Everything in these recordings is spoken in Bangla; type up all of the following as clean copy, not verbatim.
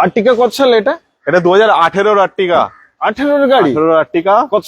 আর্টিকা কত সাল এটা? এটা 2018 আর্টিকা। 18 গাড়ি? 18 আর্টিকা। কত?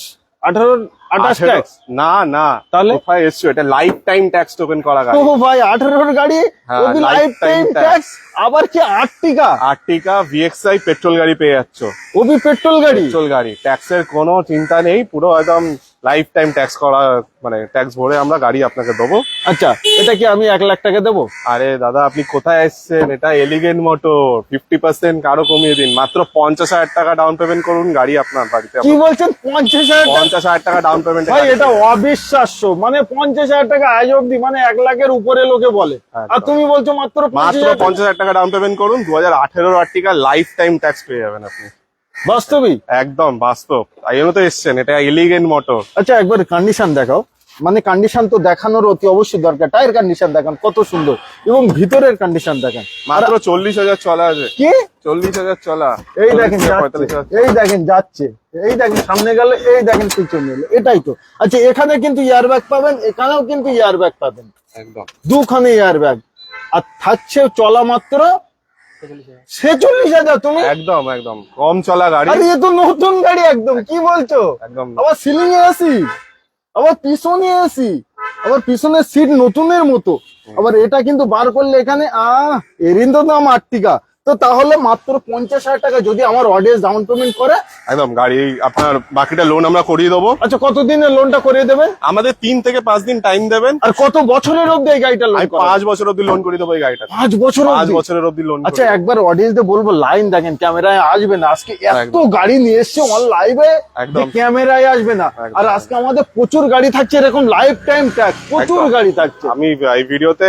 18 28 ট্যাক্স? না না, তাহলে কোথায় এসছো? এটা লাইফ টাইম ট্যাক্স টোকেন করা গাড়ি। ও ভাই 18 গাড়ি, হ্যাঁ, ওবি লাইফ টাইম lifetime ট্যাক্স, আবার কি আর্টিকা? আর্টিকা ভিএক্সআই পেট্রোল গাড়ি পেয়ে যাচ্ছ। ওবি পেট্রোল গাড়ি? পেট্রোল গাড়ি, ট্যাক্সের কোনো চিন্তা নেই, পুরো একদম লাইফ টাইম ট্যাক্স করা, মানে ট্যাক্স ভরে আমরা গাড়ি আপনাকে দেবো। আচ্ছা, এটা কি আমি 1 লাখ টাকা দেবো? আরে দাদা, আপনি কোথায় এসছেন? এটা এলিগেন্ট মোটর, 50% আরো কমিয়ে দিন, মাত্র 50,000 টাকা ডাউন পেমেন্ট করুন, গাড়ি আপনার বাড়িতে। কি বলছেন 50,000? 50,000 টাকা ডাউন পেমেন্ট। ভাই এটা অবিশ্বাস্য, মানে 50,000 টাকা আজ অব্দি, মানে 1 লাখের উপরে লোকে বলে, আর তুমি বলছো মাত্র 50,000 টাকা ডাউন পেমেন্ট করুন, 2018 আর্টিকা লাইফ টাইম ট্যাক্স পেয়ে যাবেন আপনি। বাস্তবিক? একদম বাস্তব, তাই জন্য তো এসছেন, এটা এলিগেন্ট মোটর। আচ্ছা, একবার কন্ডিশন দেখাও, মানে কন্ডিশন তো দেখানোর অতি অবশ্যই দরকার। টায়ার কন্ডিশন দেখান কত সুন্দর, এবং ভিতরের কন্ডিশন দেখান। মাত্র 40,000 চলা আছে। কি 40,000 চলা? এই দেখেন যাচ্ছে, এই দেখেন যাচ্ছে, এই দেখেন সামনে গেল, এই দেখেন পিছনে এলো, এটাই তো। আচ্ছা, এখানে কিন্তু এয়ার ব্যাগ পাবেন, এখানেও কিন্তু এয়ার ব্যাগ পাবেন, একদম দুখানে এয়ার ব্যাগ, আর থাকছে চলা মাত্র 46,000। তুমি একদম একদম কম চলা গাড়ি। আরে এ তো নতুন গাড়ি একদম, কি বলছো? একদম আবার সিলিং এ এসি, আবার পিছনে এসি, আবার পিছনের সিট নতুনের মতো, আবার এটা কিন্তু বার করলে এখানে এরই তো দাম আর্টিকা। তো তাহলে মাত্র 50,000 টাকা যদি আমার অডিয়েন্স ডাউন পেমেন্ট করে, একদম গাড়ি আপনার বাকিটা লোন আমরা করিয়ে দেবো। আচ্ছা কতদিনের লোনটা করিয়ে দেবেন? আমাদের 3 থেকে 5 দিন টাইম দেবেন। আর কত বছরের অবধি এই গাড়িটা লোন? 5 বছর অব্দি লোন করিয়ে দেবো এই গাড়িটা। 5 বছর? 5 বছরের অব্দি লোন। আচ্ছা, একবার অডিয়েন্সদের বলবো লাইন দেখেন, ক্যামেরায় আসবে না আজকে, এত গাড়ি নিয়ে এসছে অন লাইভে, একদম ক্যামেরায় আসবে না। আর আজকে আমাদের প্রচুর গাড়ি থাকছে এরকম লাইফ টাইম ট্যাক্স, প্রচুর গাড়ি থাকছে। আমি এই ভিডিওতে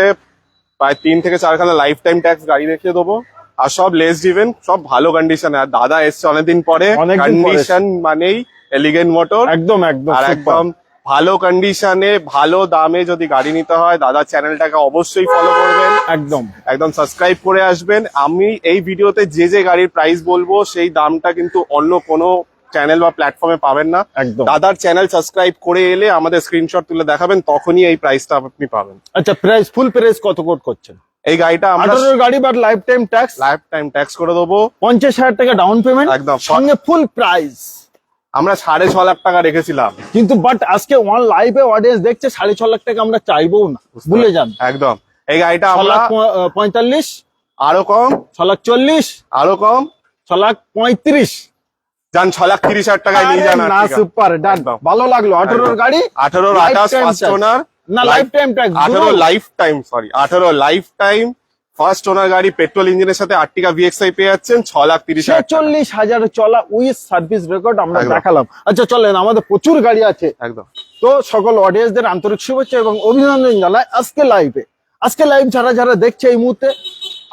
প্রায় 3 থেকে 4 খানা লাইফ টাইম ট্যাক্স গাড়ি দেখিয়ে দেবো, আর সব লেস ড্রিভেন, সব ভালো কন্ডিশনে। আর দাদা এসছে অনেকদিন পরে, কন্ডিশন মানেই এলিগেন্ট মোটর। একদম একদম, আর একদম ভালো কন্ডিশনে ভালো দামে যদি গাড়ি নিতে হয়, দাদা চ্যানেলটাকে অবশ্যই ফলো করবেন, একদম একদম সাবস্ক্রাইব করে আসবেন। আমি এই ভিডিওতে যে যে গাড়ির প্রাইস বলবো সেই দামটা কিন্তু অন্য কোনো চ্যানেল বা প্ল্যাটফর্মে পাবেন না। একদম। দাদার চ্যানেল সাবস্ক্রাইব করে এলে আমাদের স্ক্রিনশট তুলে দেখাবেন, তখনই এই প্রাইসটা আপনি পাবেন। আচ্ছা, প্রাইস ফুল প্রাইস কত কোট করছেন? এই গাড়িটা আমরা 18 গাড়ি but lifetime tax, life time tax করে দেবো। 50,000 টাকা ডাউন পেমেন্ট, একদম সঙ্গে ফুল প্রাইস। আমরা 6.5 লাখ টাকা রেখেছিলাম, কিন্তু বাট আজকে ওয়ান লাইভে অডিয়েন্স দেখছে 6.5 লাখ টাকা আমরা চাইবো না, ভুলে যান। একদম এই গাড়িটা আমরা 6,45,000, আরো কম, 6,40,000, আরো কম, 6,35,000 যান 6,30,000 টাকায় নিয়ে যান। না, সুপার ডান, ভালো লাগলো। 18 গাড়ি, 18 28 ফার্স্ট ওনার, না life time tax, 18 life time, sorry 18 life time first owner গাড়ি, পেট্রোল ইঞ্জিনের সাথে আর্টিকা ভিএক্সআই পেয়ে যাচ্ছেন 6,30,000। 46,000 চলা উইথ সার্ভিস রেকর্ড আমরা দেখালাম। আচ্ছা চলেন, আমাদের প্রচুর গাড়ি আছে একদম। তো সকল অডিয়েন্সদের আন্তরিক শুভেচ্ছা এবং অভিনন্দন জানাই আজকে লাইভে। আজকে লাইভ যারা যারা দেখছে এই মুহূর্তে,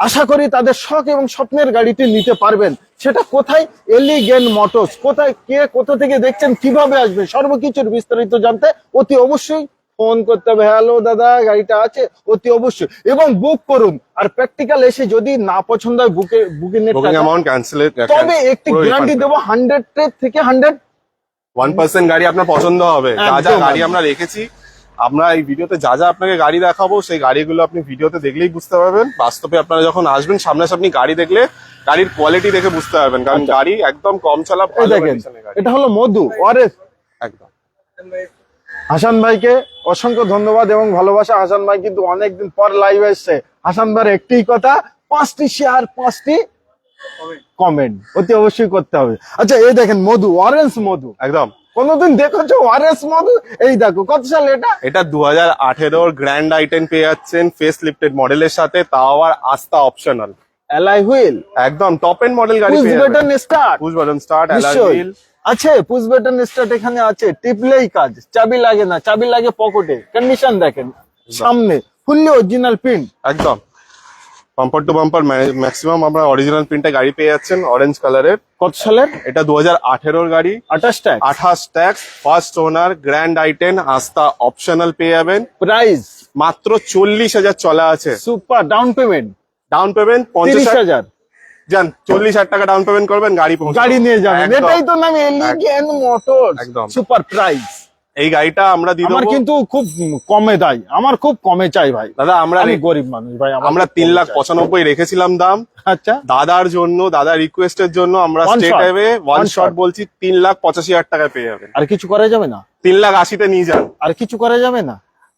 আশা করি তাদের শখ এবং স্বপ্নের গাড়িটি নিতে পারবেন। সেটা কোথায়? Elegant motors. কোথায়, কে কোথা থেকে দেখছেন, কিভাবে আসবেন, সর্বকিছুর বিস্তারিত জানতে অতি অবশ্যই ফোন করতে হবে। হ্যালো দাদা, গাড়িটা আছে, অতি অবশ্যই, এবং বুক করুন। আর প্র্যাকটিক্যাল এসে যদি না পছন্দ হয় বুকিং অ্যামাউন্ট ক্যান্সেল, তবে একটি গ্যারান্টি দেবো 100 থেকে 101% গাড়ি আপনার পছন্দ হবে। যা যা গাড়ি আমরা রেখেছি, আমরা এই ভিডিওতে যা যা আপনাকে গাড়ি দেখাবো, সেই গাড়িগুলো আপনি ভিডিওতে দেখলেই বুঝতে পারবেন। বাস্তবে আপনারা যখন আসবেন সামনাসামনি গাড়ি দেখলে গাড়ির কোয়ালিটি দেখে বুঝতে পারবেন, কারণ গাড়ি একদম কম চলা। এটা হলো মধু ওয়ারেস। একদম। হাসান ভাইকে অসংখ্য ধন্যবাদ এবং ভালোবাসা। হাসান ভাই কিন্তু অনেকদিন পর লাইভ এসছে। হাসান ভাইয়ের একটি কথা, 5টি শেয়ার 5টি কমেন্ট অতি অবশ্যই করতে হবে। আচ্ছা, এই দেখেন মধু, অরেঞ্জ মধু, একদম। কোনদিন দেখেছো অরেঞ্জ মধু? এই দেখো কত সাল এটা? এটা 2018 গ্র্যান্ড আই10 পেয়ে যাচ্ছেন ফেস লিফটেড মডেলের সাথে, তাও আবার আস্থা অপশনাল, অ্যালয় হুইল, একদম টপ এন্ড মডেল গাড়ি পেয়ে যাবেন। Push button start, push button start, alloy wheel আছে, পুশ বাটন স্টার্ট এখানে আছে, টিপলেই কাজ, চাবি লাগে না, চাবি লাগে পকেটে। কন্ডিশন দেখেন, সামনে ফুললি অরিজিনাল প্রিন্ট, একদম বাম্পার টু বাম্পার ম্যাক্সিমাম আমরা অরিজিনাল প্রিন্টে গাড়ি পেয়ে যাচ্ছেন অরেঞ্জ কালারের। কত সালের এটা 2018 গাড়ি, 28 ট্যাক্স, ফার্স্ট ওনার, গ্র্যান্ড আই10, আস্থা অপশনাল পেয়ে যাবেন। প্রাইস মাত্র 40,000 চলা আছে। সুপার। ডাউন পেমেন্ট 50,000, যান 40,000 টাকা ডাউন পেমেন্ট করবেন, গাড়ি নিয়ে যাবেন। এটাই তো নাম এলিগেন্ট মোটরস, একদম সুপার প্রাইস। এই গাড়িটা আমরা দিয়ে আমার দেবো কিন্তু খুব কমে দেয়, আমার খুব কমে চাই ভাই। দাদা। আমি গরিব মানুষ ভাই, আমার আমরা খুব কমে চাই। 3,95,000 রেখেছিলাম দাম। আচ্ছা, দাদার জন্য, দাদা রিকোয়েস্টের জন্য আমরা One straight shot. Away one One shot shot. বলছি 3,85,000 টাকায় পেয়ে যাবেন। আর কিছু করা যাবে না? 3,80,000 নিয়ে যান আর কিছু করা যাবে না?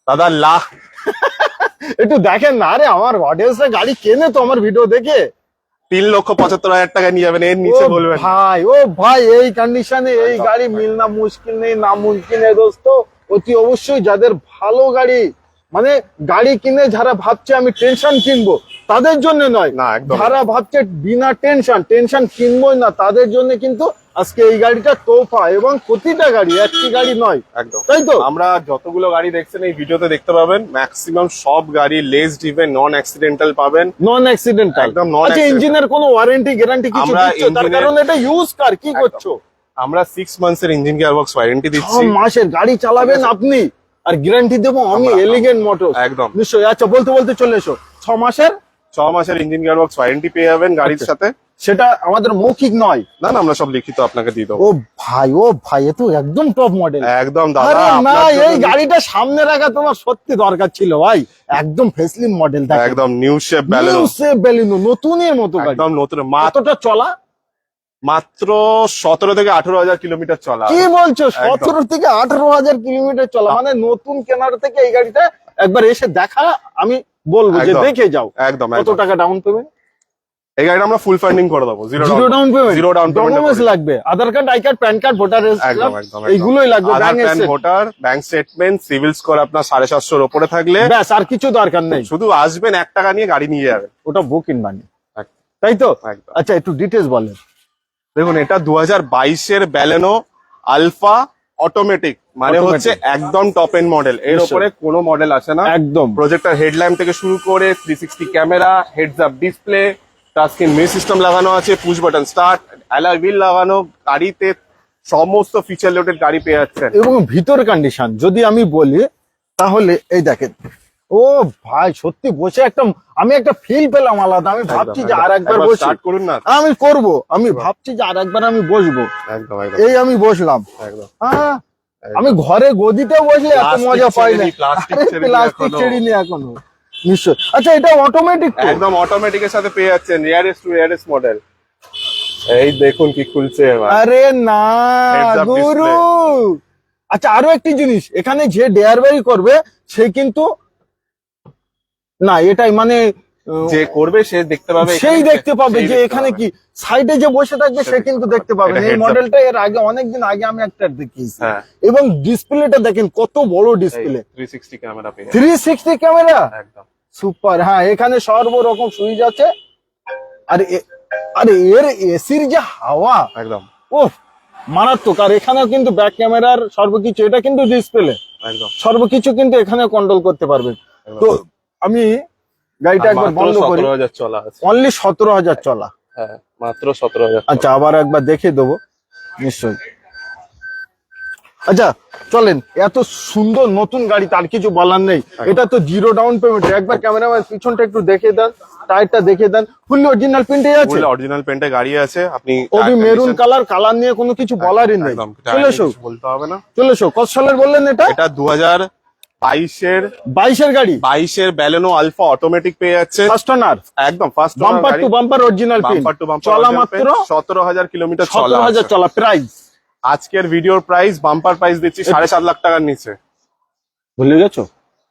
দাদা। একটু দেখেন না, আরে আমার অডিয়েন্সরা গাড়ি কেনে তো আমার ভিডিও দেখে। 3,75,000 টাকা নিয়ে যাবেন, এর ও নিচে বলবেন না। ভাই, ও ভাই, এই কন্ডিশনে এই গাড়ি মিলনা মুশকিল নেই, না মুমকিন है দোস্ত। অতি অবশ্যই যাদের ভালো গাড়ি, মানে গাড়ি কিনে যারা ভাবছে আমি টেনশন কিনবো, তাদের জন্য নয়। না, একদম। যারা ভাবছে বিনা টেনশন কিনবোই না, তাদের জন্য কিন্তু আজকে এই গাড়িটা তোফা। এবং প্রতিটা গাড়ি, একটি গাড়ি নয়, একদম তাই তো? আমরা যতগুলো গাড়ি দেখছেন এই ভিডিওতে দেখতে পাবেন, ম্যাক্সিমাম সব গাড়ি লেস ড্রিভেন, নন অ্যাক্সিডেন্টাল পাবেন। নন অ্যাক্সিডেন্টাল, একদম non আচ্ছা, accidental। ইঞ্জিনের কোনো ওয়ারেন্টি গ্যারান্টি কিছু আমরা দিচ্ছ? তার engine-এর- কারণ এটা ইউজ কার, কি করছো? আমরা 6 মান্থসের ইঞ্জিন গিয়ারবক্স ওয়ারেন্টি 6 দিচ্ছি। মাসের গাড়ি চালাবেন আপনি, আর গ্যারান্টি দেবো আমি, আমরা- এলিগেন্ট মোটরস। একদম। নিশ্চয়ই। আচ্ছা, বলতে বলতে চলে এসো। 6 মাসের 6 মাসের ইঞ্জিন গিয়ারবক্স ওয়ারেন্টি পেয়ে যাবেন গাড়ির আচ্ছা। সাথে। সেটা আমাদের মৌখিক নয়। না না, আমরা সব লিখিত আপনাকে দিয়ে দেবো। ও ভাই, ও ভাই, এ তো একদম টপ মডেল। একদম দাদা। আরে না, আপনার জন্য এই গাড়িটা সামনে রাখা তোমার সত্যি দরকার ছিল ভাই। একদম ফেসলিন মডেল, একদম নিউ শেপ ব্যালেনো, বেলিনো, নতুনের মতো গাড়ি। একদম নতুন। কতটা চলা? মাত্র 17 থেকে 18,000 কিলোমিটার চলা। কি বলছো? 17 থেকে 18,000 কিলোমিটার চলা, মানে নতুন কেনার থেকে এই গাড়িটা একবার এসে দেখা, আমি বলবো যে একদম। দেখে যাও। একদম কত টাকা ডাউন পেমেন্ট? এই গাড়িটা আমরা ফুল ফান্ডিং করে দেবো। Zero down payment? Zero down payment documents লাগবে? Aadhaar card, I card, PAN card, voter একদম রেজিস্ট্রেশন, একদম এইগুলোই লাগবে। Aadhaar, bank PAN, voter, bank statement, CIBIL score আপনার 750 উপরে থাকলে ব্যাস, আর কিছু দরকার নেই। শুধু আসবেন, 1 টাকা নিয়ে গাড়ি নিয়ে যাবেন। ওটা বুক ইন মানি, একদম, তাই তো? একদম। আচ্ছা, একটু ডিটেলস বলেন। দেখুন, এটা 2022-এর ব্যালেনো আলফা অটোমেটিক, মানে Automatic। হচ্ছে একদম টপ এন্ড মডেল। এর নিশ্চয়ই। উপরে কোনো মডেল আসে না। একদম। প্রজেক্টর হেডল্যাম্প থেকে শুরু করে 360 camera, heads up display, touch screen music system লাগানো আছে, push button start, alloy wheel লাগানো। গাড়িতে সমস্ত ফিচার লোডেড গাড়ি পেয়ে যাচ্ছেন। এবং ভিতর কন্ডিশন যদি আমি বলি, তাহলে এই দেখেন, ও ভাই সত্যি বসে আমি একটা ফিল পেলাম আলাদা। আমি ভাবছি যে আর একবার বসি। স্টার্ট করুন না। আমি করব, আমি ভাবছি যে আর একবার আমি বসবো। একদম একদম এই আমি বসলাম। একদম। আমি ঘরে গদিতে বসলে এত Plastic মজা পাই না। ছেড়েনি, plastic ছেড়েনি প্লাস্টিক এখনো। ছেড়িনি এখনো। নিশ্চয়। আচ্ছা, এটা অটোমেটিক? একদম অটোমেটিকের সাথে পেয়ে যাচ্ছেন রিয়ারেস্ট টু রিয়ারেস্ট মডেল। এই দেখুন কি খুলছে এবার। আরে না Heads up গুরু। আচ্ছা, আরো একটি জিনিস, এখানে যে ডেয়ারবারি করবে সে কিন্তু না, এটাই মানে যে করবে সে দেখতে পাবে, সেই দেখতে পাবে সেই যে দেখতে এখানে পাবে। কি সাইডে যে বসে থাকবে সে কিন্তু দেখতে পাবে। এটা এই heads up। মডেলটা এর আগে অনেকদিন আগে আমি একটা দেখিয়েছি। হ্যাঁ। এবং ডিসপ্লেটা দেখেন কত বড় এই ডিসপ্লে, 360 ক্যামেরা পেয়ে 360 ক্যামেরা। একদম। সুপার। হ্যাঁ, এখানে সর্বরকম সুইচ আছে। আর আরে এর এসির যে হাওয়া, একদম ও মারাত্মক। আর এখানেও কিন্তু ব্যাক ক্যামেরার সর্বকিছু, এটা কিন্তু ডিসপ্লে, একদম সর্বকিছু কিন্তু এখানে কন্ট্রোল করতে পারবেন। একদম। তো আমি গাড়িটা একবার বন্ধ করি। 17,000 চলা আছে। অনলি 17,000 চলা। হ্যাঁ, মাত্র 17,000। আচ্ছা, আবার একবার দেখে দেবো নিশ্চয়ই। আচ্ছা চলেন, এত সুন্দর নতুন গাড়ি, তার কিছু বলার নেই। এটা তো জিরো ডাউন পেমেন্ট। একবার ক্যামেরাম্যান পিছনটা একটু দেখে দেন, টায়ারটা দেখে দেন। ফুললি অরিজিনাল প্রিন্টে আছে, ফুল অরিজিনাল পেন্টে গাড়ি আছে। আপনি ওবি মেরুন কালার নিয়ে কোনো কিছু বলারই নেই। একদম চলে এসো, বলতে হবে না। চলে এসো। কত সালের বললেন এটা? এটা 2022-এর 22-এর গাড়ি, 22-এর ব্যালেনো আলফা অটোমেটিক পেয়ে যাচ্ছে। ফার্স্ট ওনার, একদম first bumper to bumper original print, bumper to bumper চলা মাত্র 17,000 কিলোমিটার চলা 17,000 আছে। চলা। প্রাইস আজকের ভিডিওর প্রাইস বাম্পার প্রাইস দিচ্ছি 7.5 লাখ টাকার নিচে। ভুলে গেছো?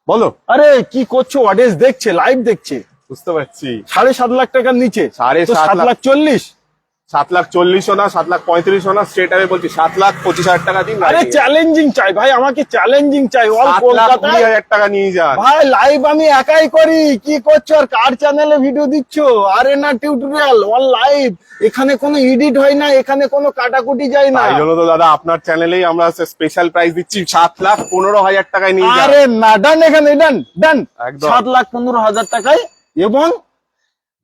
বলো। আরে কি করছো? অডিয়েন্স দেখছে, লাইভ দেখছে। বুঝতে পারছি। 7.5 লাখ টাকার নিচে, 7.5 7,40,000। 7,40,000 না, 7,35,000 না, স্ট্রেট আমি বলছি 7,25,000 টাকা দিন। আরে চ্যালেঞ্জিং চাই ভাই, আমাকে চ্যালেঞ্জিং চাই। অল কলকাতায় 7,20,000 টাকা নিয়ে যান। ভাই লাইভ আমি একাই করি। কি করছো? আর কার চ্যানেলে ভিডিও দিচ্ছ? আরে না, টিউটোরিয়াল অন লাইভ। এখানে কোনো এডিট হয় না, এখানে কোনো কাটাকুটি যায় না। তাই জন্য তো দাদা আপনার চ্যানেলেই আমরা স্পেশাল প্রাইস দিচ্ছি 7,15,000 টাকায় নিয়ে যান। আরে না, ডান, এখানে ডান। একদম। 7,15,000 টাকায় এবং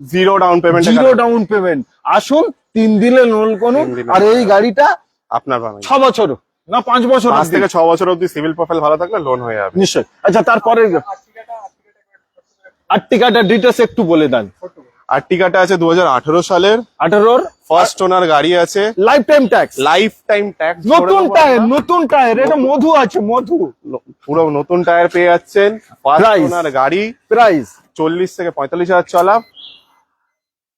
zero down payment. Zero down payment. আসুন, 3 দিলে লোন করুন। 3 দিলে। আর এই গাড়িটা আপনার বানাই 6 বছর না 5 বছর 5 অবধি। থেকে 6 বছর অবধি সিভিল প্রোফাইল ভালো থাকলে লোন হয়ে যাবে। নিশ্চয়। আচ্ছা, তারপরে আর্টিকাটার ডিটেলস একটু বলে দেন। আর্টিকাটা আছে 2018 সালের 18 ফার্স্ট ওনার গাড়ি আছে, life time tax, life time tax, নতুন টায়ার, এটা মধু আছে, মধু। পুরো নতুন টায়ার পেয়ে যাচ্ছেন, ফার্স্ট Price? ওনার গাড়ি, প্রাইস 40 থেকে 45,000 চলা।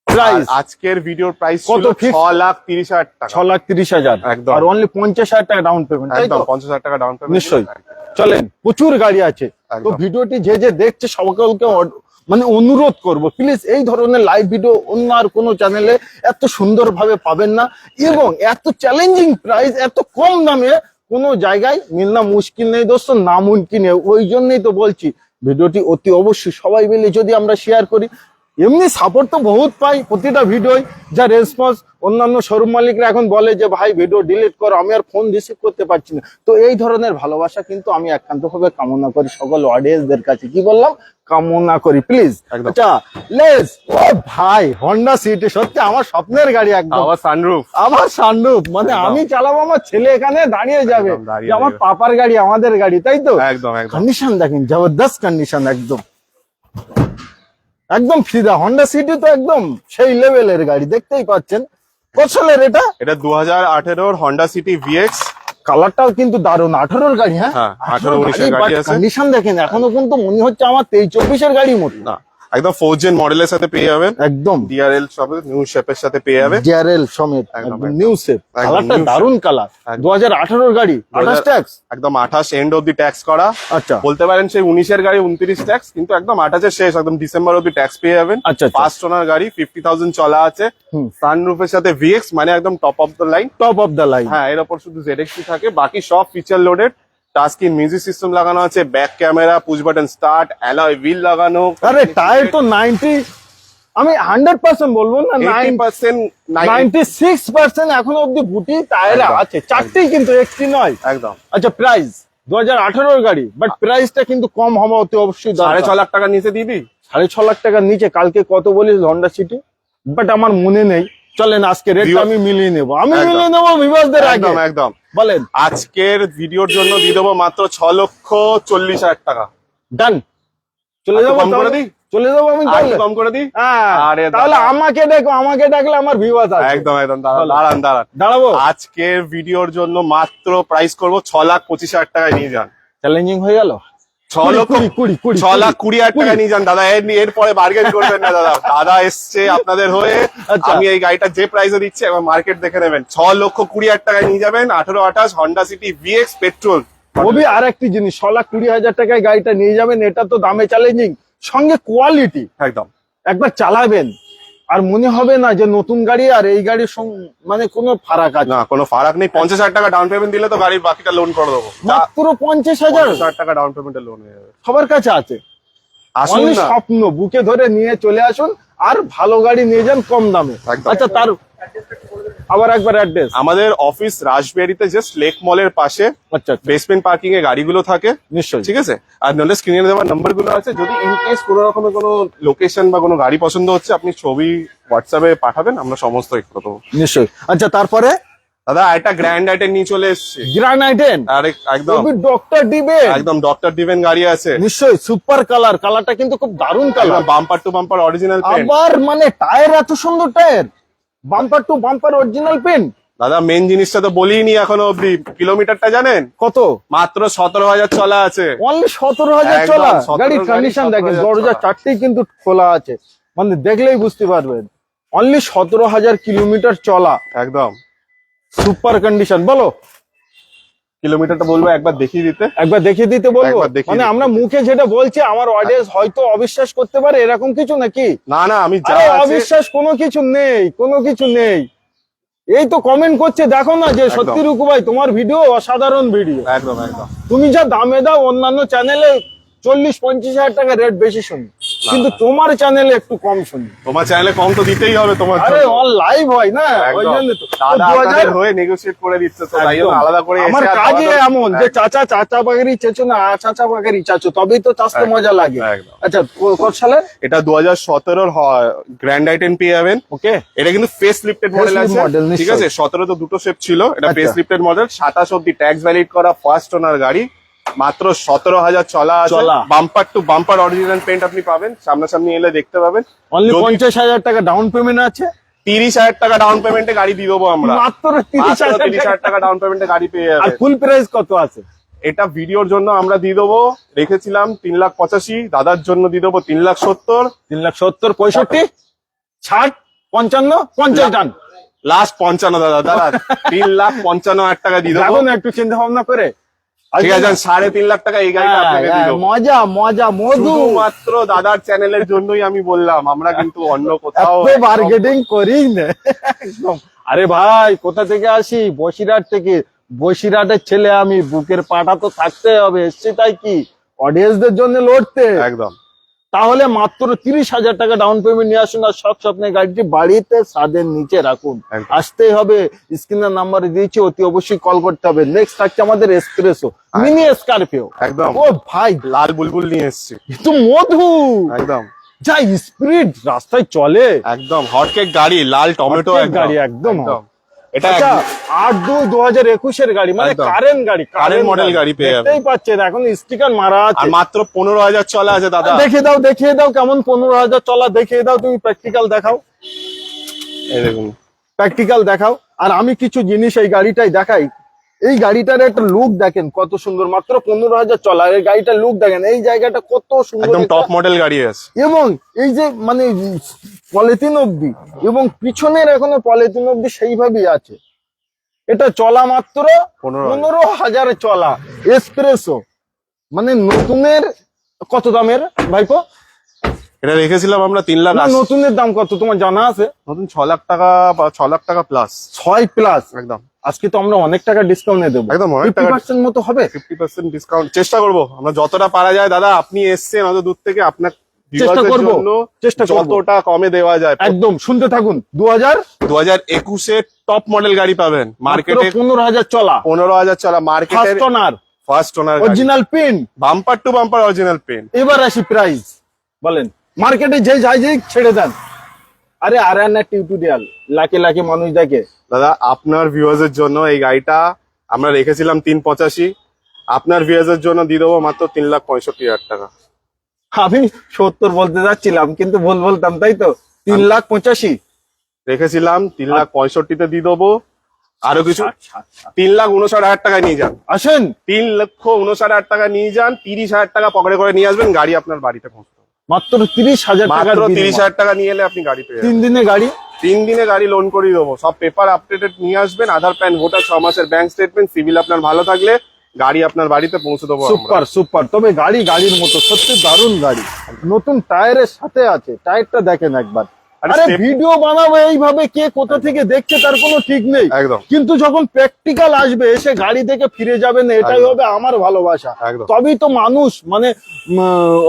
প্রাইস আর আজকের ভিডিওর প্রাইস কত ছিল fixed? 6,30,000 টাকা। 6,30,000 একদম। আর অনলি 50,000 টাকা ডাউন পেমেন্ট, তাই একদম তো? 50,000 টাকা ডাউন পেমেন্ট। নিশ্চয়ই। চলেন, প্রচুর গাড়ি আছে, তো একদম। ভিডিওটি যে দেখছে সকলকে মানে অনুরোধ করব, প্লিজ এই ধরনের লাইভ ভিডিও অন্য আর কোনো চ্যানেলে এত সুন্দরভাবে পাবেন না, এবং এত চ্যালেঞ্জিং প্রাইস, এত কম দামে কোনো জায়গায় মিলনা মুশকিল নেই দোস্ত, না মুমকিন নেই। ওই জন্যই তো বলছি ভিডিওটি অতি অবশ্যই সবাই মিলে যদি আমরা শেয়ার করি, এমনি সাপোর্ট তো বহুত পাই প্রতিটা ভিডিওই, যা রেসপন্স। অন্যান্য শোরুম মালিকরা এখন বলে যে ভাই ভিডিও ডিলিট করো, আমি আর ফোন রিসিভ করতে পারছি না। তো এই ধরনের ভালোবাসা কিন্তু আমি একান্তভাবে কামনা করি সকল অডিয়েন্সদের কাছে। কি বললাম? কামনা করি, প্লিজ। একদম। আচ্ছা লেস, ও ভাই হন্ডা সিটি সত্যি আমার স্বপ্নের গাড়ি, একদম আবার সানরুফ। আমার সানরুফ, মানে একদম। আমি চালাবো, আমার ছেলে এখানে দাঁড়িয়ে যাবে, একদম, দাঁড়িয়ে যে আমার যাবে। পাপার গাড়ি, আমাদের গাড়ি, তাই তো? একদম একদম কন্ডিশন দেখেন, জবরদস্ত কন্ডিশন, একদম একদম ফিদা। হন্ডা সিটি তো একদম সেই লেভেলের গাড়ি, দেখতেই পাচ্ছেন। কত সালের এটা? এটা 2018 হন্ডা সিটি ভিএক্স। কালারটাও কিন্তু দারুণ। 18 গাড়ি, হ্যাঁ হ্যাঁ, 18-19 গাড়ি আছে। কন্ডিশন দেখেন, এখনো কিন্তু মনে হচ্ছে আমার 23-24 গাড়ির মতো। না, একদম 4th জেন মডেলের সাথে পেয়ে যাবেন, একদম ডিআরএল সব নিউ শেপের সাথে পেয়ে যাবেন। জিআরএল সমেত, একদম, একদম একদম। New shape. একদম কালারটা new shape। দারুণ কালার। একদম। 2018 গাড়ি, 28 ট্যাক্স। একদম 28 এন্ড অব্দি ট্যাক্স করা। আচ্ছা বলতে পারেন সেই 19-এর গাড়ি 29 ট্যাক্স, কিন্তু একদম 28-এর শেষ, একদম ডিসেম্বর অব্দি ট্যাক্স পেয়ে যাবেন। আচ্ছা, আচ্ছা। ফার্স্ট ওনার গাড়ি, 50,000 চলা আছে, হুম। সানরুফের সাথে ভিএক্স, মানে একদম top of the line. Top of the line. হ্যাঁ, এর উপর শুধু ZXT থাকে, বাকি সব feature loaded. Touch screen music system লাগানো আছে, back camera, push button start, alloy wheel লাগানো। আরে টায়ার তো 90, আমি 100% বলবো না, 80% 96% এখনো অব্দি বুটি টায়ার একদম, আছে, চারটেই কিন্তু এক্সটি নয়। একদম আচ্ছা প্রাইস 2018 গাড়ি, বাট প্রাইসটা কিন্তু কম হওয়া অতি অবশ্যই দরকার। 6.5 লাখ টাকা নিচে দিবি? 6.5 লাখ টাকার নিচে কালকে কত বলিস হন্ডা সিটি, বাট আমার মনে নেই। চলেন আজকে রেটটা Vivo- আমি মিলিয়ে নেবো, একদম। ভিউয়ার্সদের আগে। একদম একদম। বলেন আজকের ভিডিওর জন্য দিয়ে দেবো মাত্র 6,40,000 টাকা। ডান, চলে একটু যাবো কম করে তাহলে? দিই? চলে যাবো আমি আর তাহলে? একটু কম করে দিই? হ্যাঁ, আরে তাহলে দাদা। আমাকে দেখো, আমাকে ডাকলে আমার ভিউয়ার্স আছে। একদম একদম, চলো। দাঁড়ান দাঁড়ান। দাঁড়াবো, আজকের ভিডিওর জন্য মাত্র প্রাইস করবো 6,25,000 টাকায় নিয়ে যান। চ্যালেঞ্জিং হয়ে গেল। 6,20,000 টাকা নিয়ে যান দাদা, এরপরে বার্গেন করবেন না দাদা। দাদা এসছে আপনাদের হয়ে, আচ্ছা। আমি এই গাড়িটা যে প্রাইসে দিচ্ছি একবার মার্কেট দেখে নেবেন। 6,20,000 টাকায় নিয়ে যাবেন 18-28 হন্ডা সিটি ভিএক্স পেট্রোল। কবি আর একটি জিনিস, 6,20,000 টাকায় গাড়িটা নিয়ে যাবেন, এটা তো দামে চ্যালেঞ্জিং, সঙ্গে কোয়ালিটি। একদম একবার চালাবেন আর মনে হবে না যে নতুন গাড়ি আর এই গাড়ির মানে কোনো ফারাক আছে। না, কোনো ফারাক নেই। 50,000 টাকা ডাউন পেমেন্ট দিলে তো গাড়ির বাকিটা লোন করে দেবো। মাত্র 50,000 50,000 টাকা ডাউন পেমেন্টে লোন হয়ে যাবে। সবার কাছে আছে। আসুন Only না। স্বপ্ন বুকে ধরে নিয়ে চলে আসুন, আর ভালো গাড়ি নিয়ে যান কম দামে। একদম। আচ্ছা তার আবার একবার অ্যাড্রেস। আমাদের অফিস রাজবিহারীতে, জাস্ট লেক মলের পাশে, আচ্ছা বেসমেন্ট পার্কিং এ গাড়িগুলো থাকে। নিশ্চয়ই। ঠিক আছে, আর নাহলে স্ক্রিনে দেওয়া নাম্বার গুলো আছে। যদি ইন কেস কোনো রকমের কোনো লোকেশন বা কোনো গাড়ি পছন্দ হচ্ছে, আপনি ছবি হোয়াটসঅ্যাপে পাঠাবেন, আমরা সমস্ত এক করে দেবো। নিশ্চয়ই। আচ্ছা তারপরে দাদা একটা গ্র্যান্ড আইটেম নিয়ে চলে এসছে। গ্রানাইটেন, একদম ডক্টর ডিবে, একদম ডক্টর ডিভেন গাড়ি আছে। নিশ্চয়ই সুপার কালার, কালারটা কিন্তু খুব দারুণ colour. Bumper to bumper original paint. আবার মানে টায়ার এত সুন্দর tyre, bumper to bumper original paint. দাদা মেন জিনিসটা তো বলিনি এখনো অব্দি, কিলোমিটারটা জানেন কত? মাত্র 17,000 চলা আছে। অনলি 17,000 একদম, চলা। 17,000 গাড়ির কন্ডিশন দেখেন, 17,000 দরজা চলা। চারটেই কিন্তু খোলা আছে, মানে দেখলেই বুঝতে পারবেন। অনলি 17,000 কিলোমিটার চলা, একদম। Super condition. বলো কিলোমিটারটা বলবো একবার দেখিয়ে দিতে। একবার দেখিয়ে দিতে বলবো? একবার দেখিয়ে মানে দিতে। আমরা মুখে যেটা বলছি আমার অডিয়েন্স হয়তো অবিশ্বাস করতে পারে, এরকম কিছু নাকি? না না, আমি যা আরে আছে অবিশ্বাস কোনো কিছু নেই, কোনো কিছু নেই। এই তো কমেন্ট করছে, দেখো না যে একদম। সত্যি রুকু ভাই তোমার ভিডিও অসাধারণ ভিডিও, একদম একদম। তুমি যা দামে দাও অন্যান্য চ্যানেলে 40-50,000 টাকা রেট বেশি শুনি, কিন্তু তোমার চ্যানেলে একটু কম শুনি। তোমার চ্যানেলে কম তো দিতেই হবে তোমার আরে জন্য। অন লাইভ হয় না, ওই একদম। জন্য তো। দাদা তো 2000 আপনাদের হয়ে নেগোশিয়েট করে দিচ্ছে, তো তাই জন্য একদম। আলাদা করে আমার এসে আর কাজই দাদা- এমন যে চাচা চাচা বাগেরই চেঁচো না, চাচা বাগেরই চাচো, তবেই তো চাচতে একদম, মজা লাগে। একদম। আচ্ছা কত সালের? এটা 2017 গ্র্যান্ড আইটেন পেয়ে যাবেন। ওকে, এটা কিন্তু ফেস লিফটেড মডেল Facelift আছে। model, ঠিক নিশ্চয়ই। আছে, 17 তো দুটো শেপ ছিল, এটা আচ্ছা। Face lifted model. 27 অব্দি ট্যাক্স ভ্যালিড করা ফার্স্ট ওনার গাড়ি। মাত্র 17,000 চলা আছে, চলা। Bumper to bumper original paint আপনি পাবেন, সামনাসামনি এলে দেখতে পাবেন। অনলি যদি 50,000 টাকা ডাউন পেমেন্ট আছে, 30,000 টাকা ডাউন পেমেন্টে গাড়ি দিয়ে দেবো আমরা, মাত্র 30,000 30,000 টাকা ডাউন পেমেন্টে গাড়ি পেয়ে আর যাবে। ফুল প্রাইস কত আছে? এটা ভিডিওর জন্য আমরা দিয়ে দেবো, রেখেছিলাম 3,85,000, দাদার জন্য দিয়ে দেবো 3,70,000, 3,70,000, 65, 60, 55, 50 ডান। লাস্ট 55 দাদা 3,55,000 টাকা দিয়ে দেবো। দেখুন একটু চিন্তা ভাবনা করে। ঠিক আছে, 3.5 লাখ টাকা এই গাড়িটা আপনাকে দিয়ে দেবো। মজা মজা মধু, শুধুমাত্র দাদার চ্যানেলের জন্যই আমি বললাম, আমরা কিন্তু অন্য কোথাও এত মার্কেটিং করি না একদম। আরে ভাই কোথা থেকে আসি? বসিরহাট থেকে। বসিরহাটের ছেলে আমি, বুকের পাটা তো থাকতে হবে, এসছি তাই কি অডিয়েন্সদের জন্য লড়তে। একদম। তাহলে মাত্র 30,000 টাকা ডাউন পেমেন্ট নিয়ে আসুন, আর সব স্বপ্নের গাড়িটি বাড়িতে ছাদের নিচে রাখুন। একদম। আসতেই হবে, স্ক্রিনের নাম্বারে দিয়েছি, অতি অবশ্যই কল করতে হবে। নেক্সট থাকছে আমাদের এক্সপ্রেসো মিনি স্করপিও। একদম। ও ভাই লাল বুলবুল নিয়ে এসেছি। কিন্তু মধু, একদম যা স্পিড রাস্তায় চলে, একদম হটকেক গাড়ি, লাল টমেটো হটকেক গাড়ি, একদম। এটা আচ্ছা 8/2/2021 এর গাড়ি, মানে একদম। কারেন্ট গাড়ি, Current model গাড়ি পেয়ে যাবেন। দেখতেই পাচ্ছেন এখন স্টিকার মারা আর আছে। মাত্র 15,000 চলা আছে দাদা। দেখিয়ে দাও কেমন 15,000 চলা, দেখিয়ে দাও তুমি, প্র্যাকটিক্যাল দেখাও, এই দেখুন প্র্যাকটিক্যাল দেখাও। আর আমি কিছু জিনিস এই গাড়িটাই দেখাই। এই গাড়িটার একটা লুক দেখেন কত সুন্দর, মাত্র 15,000 চলা, এই গাড়িটার লুক দেখেন, এই জায়গাটা কত সুন্দর, একদম এটা। টপ মডেল গাড়ি আছে। এবং এই যে মানে পলিথিন অব্দি, এবং পিছনের এখনো পলিথিন অব্দি সেইভাবেই আছে। এটা চলা মাত্র 15,000 চলা এক্সপ্রেসো, মানে নতুনের কত দামের ভাইপো? এটা রেখেছিলাম আমরা 3 লাখ। না, নতুনের দাম কত তোমার জানা আছে? নতুন 6 লাখ টাকা বা 6 লাখ টাকা প্লাস। 6+। একদম আজকে তো আমরা অনেক টাকা ডিসকাউন্টে দেবো, একদম অনেক টাকা 50% মতো হবে। 50% ডিসকাউন্ট চেষ্টা করব আমরা যতটা পারা যায়। দাদা আপনি এসছেন অত দূর থেকে, আপনার চেষ্টা viewers-দের করবো, জন্য চেষ্টা করবো। যতটা কমে দেওয়া যায়। একদম শুনতে থাকুন। 2021 টপ মডেল গাড়ি পাবেন মার্কেটে, 15,000 চলা, 15,000 চলা মার্কেটের first owner, first owner, original paint. Bumper to bumper original paint. এবার আসি প্রাইস, বলেন মার্কেটে যে যাই যে ছেড়ে দেন। আরে আরানা টিউটোরিয়াল লাখে লাখে মানুষ দেখে। দাদা আপনার ভিউয়ার্স এর জন্য এই গাড়িটা আমরা রেখেছিলাম 385, আপনার ভিউয়ার্স এর জন্য দিয়ে দেবো মাত্র 3,65,000 টাকা। আমি 70 বলতে যাচ্ছিলাম কিন্তু ভুল বলতাম, তাই তো? 3,85,000 রেখেছিলাম 3,65,000 দিয়ে দেবো। আরো কিছু 3,59,000 টাকায় নিয়ে যান। আসেন 3,59,000 টাকা নিয়ে যান, 30,000 টাকা পকেটে করে নিয়ে আসবেন, গাড়ি আপনার বাড়িতে পৌঁছে দেবো। মাত্র 30,000 টাকা, মাত্র 30,000 টাকা নিয়ে এলে আপনি গাড়ি পেয়ে যাবেন। 3 দিনে গাড়ি। 3 দিনে গাড়ি লোন করিয়ে দেবো, সব পেপার আপডেটেড নিয়ে আসবেন, আধার প্যান ভোটার 6 মাসের ব্যাংক স্টেটমেন্ট, সিভিল আপনার ভালো থাকলে গাড়ি আপনার বাড়িতে পৌঁছে দেবো আমরা। সুপার সুপার, তবে গাড়ি গাড়ির মতো, সত্যি দারুণ গাড়ি। নতুন টায়ারের সাথে আছে, টায়ারটা দেখেন একবার। আরে আরে step- ভিডিও বানাবো এইভাবে, কে কোথা থেকে দেখছে তার কোনো ঠিক নেই। একদম কিন্তু যখন প্র্যাকটিক্যাল আসবে, এসে গাড়ি দেখে ফিরে যাবে না, এটাই একদম। হবে আমার ভালোবাসা। একদম তবেই তো মানুষ মানে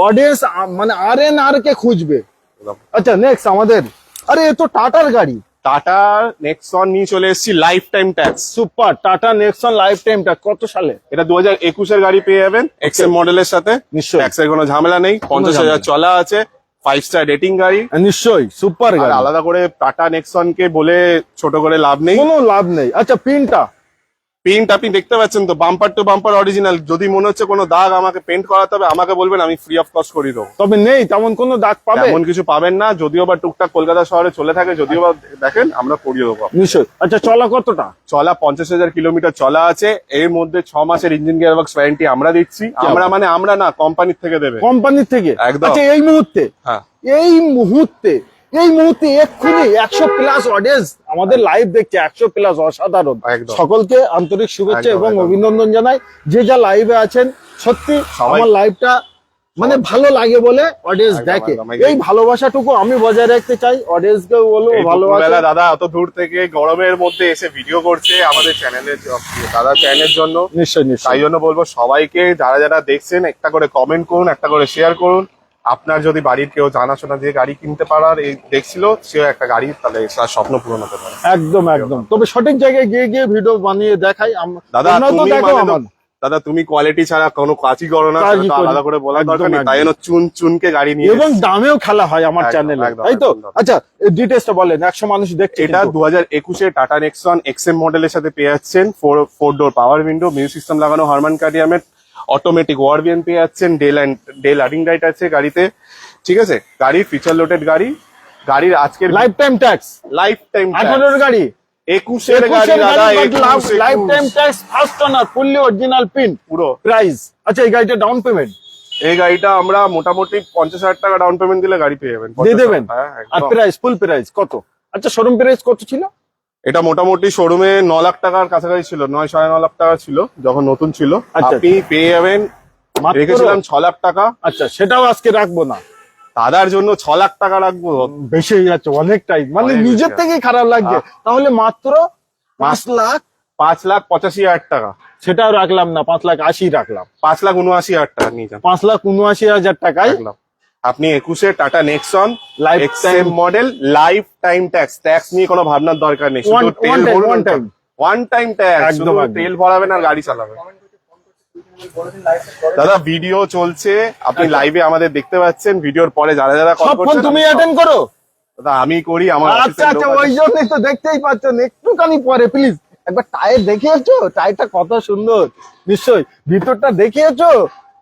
অডিয়েন্স মানে RNR কে খুঁজবে। একদম। আচ্ছা নেক্সট আমাদের, আরে এ তো টাটার গাড়ি। টাটা নেক্সন নিয়ে চলে এসেছি life time tax. Super, tata Nexon life টাইমটা কত সালে? এটা 2021 এর গাড়ি পেয়ে যাবেন, এক্সএম মডেলের সাথে। নিশ্চয়ই। ট্যাক্সের কোনো ঝামেলা নেই, 50,000 চলা আছে, 5 স্টার রেটিং গাড়ি। নিশ্চয়ই সুপার আর গাড়ি, আলাদা করে টাটা নেক্সন কে বলে ছোট করে লাভ নেই। কোনো লাভ নেই। আচ্ছা পিনটা, পেন্ট আপনি দেখতে পাচ্ছেন তো, বাম্পার টু বাম্পার অরিজিনাল। যদি মনে হচ্ছে কোনো দাগ আমাকে পেন্ট করাতে হবে, আমাকে বলবেন, আমি ফ্রি অফ কস্ট করে দেবো। তবে নেই তেমন কোনো দাগ পাবে? এমন কিছু পাবেন না, যদিও বা টুকটাক কলকাতা শহরে চলে থাকে, যদিও বা দেখেন আমরা করিয়ে দেবো। নিশ্চয়ই। আচ্ছা চলা কতটা? চলা 50,000 কিলোমিটার চলা আছে, এর মধ্যে 6 মাসের ইঞ্জিন গিয়ারবক্স ওয়ারেন্টি আমরা দিচ্ছি। আমরা না, কোম্পানির থেকে দেবে। কোম্পানির থেকে? একদম। আচ্ছা এই মুহূর্তে, হ্যাঁ এই মুহূর্তে এক্ষুনি 100+ অডিয়েন্স আমাদের লাইভ দেখছে, 100+, অসাধারণ। একদম। সকলকে আন্তরিক শুভেচ্ছা একদম, এবং একদম। অভিনন্দন জানাই, যে যা লাইভে আছেন। সত্যি সবাই- আমার লাইভটা মানে ভালো লাগে বলে অডিয়েন্স একদম, দেখে। একদম। এই ভালোবাসাটুকু আমি বজায় রাখতে চাই, অডিয়েন্সকেও বলবো এই ভালোবাসা। দুপুরবেলা দাদা অত দূর থেকে গরমের মধ্যে এসে ভিডিও করছে আমাদের চ্যানেলের, দাদা চ্যানেলের জন্য। নিশ্চয়ই তাই নিশ্চয়ই। জন্য বলবো সবাইকে, যারা যারা দেখছেন, একটা করে কমেন্ট করুন, একটা করে শেয়ার করুন। আপনার যদি বাড়ির কেউ জানাশোনা দিয়ে গাড়ি কিনতে পারার এই দেখছিল, সেও একটা গাড়ি, তাহলে তার স্বপ্ন পূরণ হতে পারে। একদম একদম, তবে সঠিক জায়গায় গিয়ে গিয়ে ভিডিও বানিয়ে দেখাই। দাদা তোমরাও তো তুমি দেখো মানে তো- আমার। দাদা তুমি কোয়ালিটি ছাড়া কোনো কাজই করো না, কাজই সেটা তো করি। আলাদা করে বলার একদম, দরকার নেই। তাই একদম। জন্য চুন চুনকে গাড়ি নিয়ে এবং এসেছি। দামেও খেলা হয় আমার একদম, চ্যানেলে, একদম, তাই তো? একদম। আচ্ছা ডিটেলসটা বলেন, 100 মানুষ দেখছে এটা কিন্তু। 2021 টাটা নেক্সন এক্সএম মডেলের সাথে পেয়ে যাচ্ছেন 4 ডোর পাওয়ার উইন্ডো, মিউজিক সিস্টেম লাগানো, হারমান কার্ডিয়ামের অটোমেটিক ওয়ারবিএন পেয়ে যাচ্ছেন, ডেল আর্নিং লাইট আছে গাড়িতে, ঠিক আছে। গাড়ি ফিচার লোডেড গাড়ি, গাড়ির আজকের life time tax, life time 18 গাড়ি, 21-এর গাড়ি দাদা, life time tax, first owner, fully original pin, পুরো প্রাইস। আচ্ছা এই গাড়িটা ডাউন পেমেন্ট এই গাড়িটা আমরা মোটামুটি 50,000 টাকা ডাউন পেমেন্ট দিলে গাড়ি পেয়ে যাবেন, দিয়ে দেবেন। হ্যাঁ, আর একদম। প্রাইস, ফুল প্রাইস কত? আচ্ছা শোরুম প্রাইস কত ছিল? এটা মোটামুটি শোরুমে 9 লাখ টাকার কাছাকাছি ছিল, 9-9.5 লাখ টাকা ছিল যখন নতুন ছিল। আচ্ছা। আপনি পেয়ে যাবেন, মাত্র? রেখেছিলাম 6 লাখ টাকা, আচ্ছা সেটাও আজকে রাখবো না, দাদার জন্য 6 লাখ টাকা রাখবো। বেশি হয়ে যাচ্ছে অনেকটাই, মানে অনেক নিজের বেশি। থেকেই খারাপ লাগছে। তাহলে মাত্র 5 লাখ, 5,85,000 টাকা, সেটাও রাখলাম না, 5,80,000 রাখলাম। 5,79,000 টাকা নিয়ে যান, 5,79,000 টাকায় রাখলাম। আপনি 21-এর Tata Nexon Lifetime- XM model, lifetime tax নিয়ে কোনো ভাবনার দরকার নেই, শুধু One- তেল one time, ভরুন, one time। One time tax, একদম, শুধু একদম। তেল ভরাবেন আর গাড়ি চালাবেন। দাদা ভিডিও চলছে, আপনি লাইভে আমাদের দেখতে পাচ্ছেন, ভিডিওর পরে যারা যারা কল সব ফোন করছেন তুমি অ্যাটেন্ড করো? দাদা আমি করি, আমার আচ্ছা অফিসের আচ্ছা, লোক ওই আছে। জন্যই তো দেখতেই পাচ্ছেন, একটুখানি পরে প্লিজ একবার টায়ার দেখিয়েছো, টায়ারটা কত সুন্দর, নিশ্চয়ই ভিতরটা দেখিয়েছো,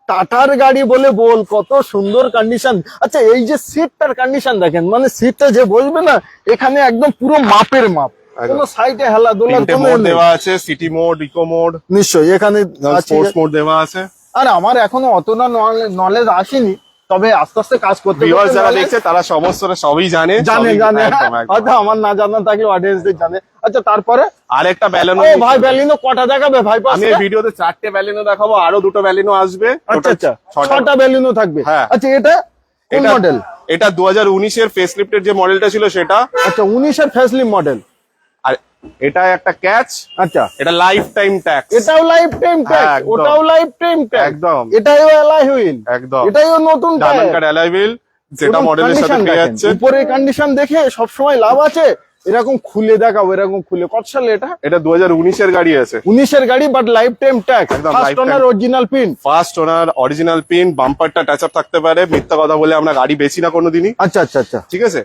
টাটার গাড়ি বলে বল, কত সুন্দর কন্ডিশন। আচ্ছা এই যে সিটটার কন্ডিশন দেখেন, মানে সিটটা যে বসবে না এখানে একদম পুরো মাপের মাপ, একদম। কোনো সাইডে হেলা দোলার তিনটে কোনো মোড নেই। দেওয়া আছে, সিটি মোড, ইকো মোড, নিশ্চয়ই এখানে আছে। স্পোর্টস মোড দেওয়া আছে। আর আমার এখনো অতটা নলেজ আসেনি, তবে আস্তে আস্তে কাজ করতে ভিউয়ার্স করতে যারা knowledge- দেখছে তারা সমস্তটা সবই জানে, জানে সবই- জানে, একদম, একদম। হয়তো আমার না জানা থাকলে অডিয়েন্সদের জানে। আচ্ছা তারপরে আরেকটা ব্যালেনো, ও ভাই ব্যালিনো কটা দেখাবে ভাই? আমি এই ভিডিওতে 4টে ব্যালেনো দেখাবো, আরো 2টো ব্যালেনো আসবে, আচ্ছা আচ্ছা, ছটা। 6টা ব্যালিনো থাকবে। হ্যাঁ। আচ্ছা এটা কোন এটা মডেল? এটা 2019-এর ফেসলিফটের যে মডেলটা ছিল সেটা, আচ্ছা 19-এর ফেসলিফট মডেল। আর এটা একটা ক্যাচ, আচ্ছা এটা লাইফ টাইম ট্যাক্স, এটাও লাইফ টাইম ট্যাক্স, একদম। ওটাও লাইফ টাইম ট্যাক্স, একদম এটাও অ্যালয় হুইল, একদম এটাও নতুন ডায়মন্ড টায়ার। কাট অ্যালয় হুইল, যেটা মডেলের সাথে পেয়ে যাচ্ছে। উপরে কন্ডিশন দেখে সবসময় লাভ আছে, এরকম খুলে দেখাও, এরকম খুলে। কত সালে এটা? এটা 2019-এর গাড়ি আছে, 19-এর গাড়ি, বাট লাইফ টাইম ট্যাক্স, একদম first lifetime। Owner original paint. First owner original paint, বাম্পারটা টাচ আপ থাকতে পারে, মিথ্যা কথা বলে আমরা গাড়ি বেচি না কোনোদিনই, আচ্ছা আচ্ছা আচ্ছা, ঠিক আছে।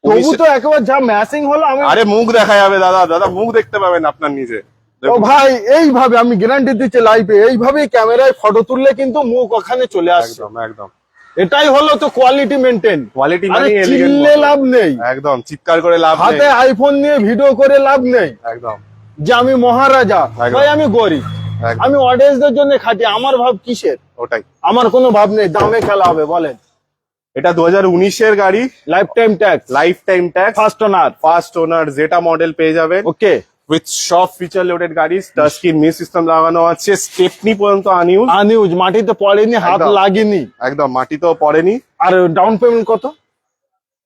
তবু তো একেবারে যা ম্যাচিং হলো। আমি আরে মুখ দেখা যাবে দাদা, দাদা মুখ দেখতে পাবেন আপনার নিজে। ও দেখুন, ভাই এইভাবে আমি গ্যারান্টি দিচ্ছি, লাইভে এইভাবে ক্যামেরায় ফটো তুললে কিন্তু মুখ ওখানে চলে আসছে। একদম একদম এটাই হলো তো কোয়ালিটি মেনটেন। কোয়ালিটি আরে মানে চিল্লে লাভ নেই, একদম চিৎকার করে লাভ নেই, হাতে আইফোন নিয়ে ভিডিও করে লাভ নেই একদম যে আমি মহারাজা। একদম। ভাই আমি গরিব, একদম। আমি অডিয়েন্সদের জন্য খাটি, আমার ভাব কিসের? ওটাই, আমার কোনো ভাব নেই, দামে খেলা হবে বলেন। এটা 2019-এর গাড়ি, life time tax, life time tax, first owner. First ওনার জেটা মডেল পেয়ে যাবেন, ওকে, উইথ সব ফিচার লোডেড গাড়ি, টাচ স্ক্রিন মিউজিক সিস্টেম লাগানো আছে, স্টেপনি পর্যন্ত আনইউজ, আনইউজ, মাটিতে পড়েনি, হাত একদম। লাগেনি। একদম মাটিতেও পড়েনি। আর ডাউন পেমেন্ট কত?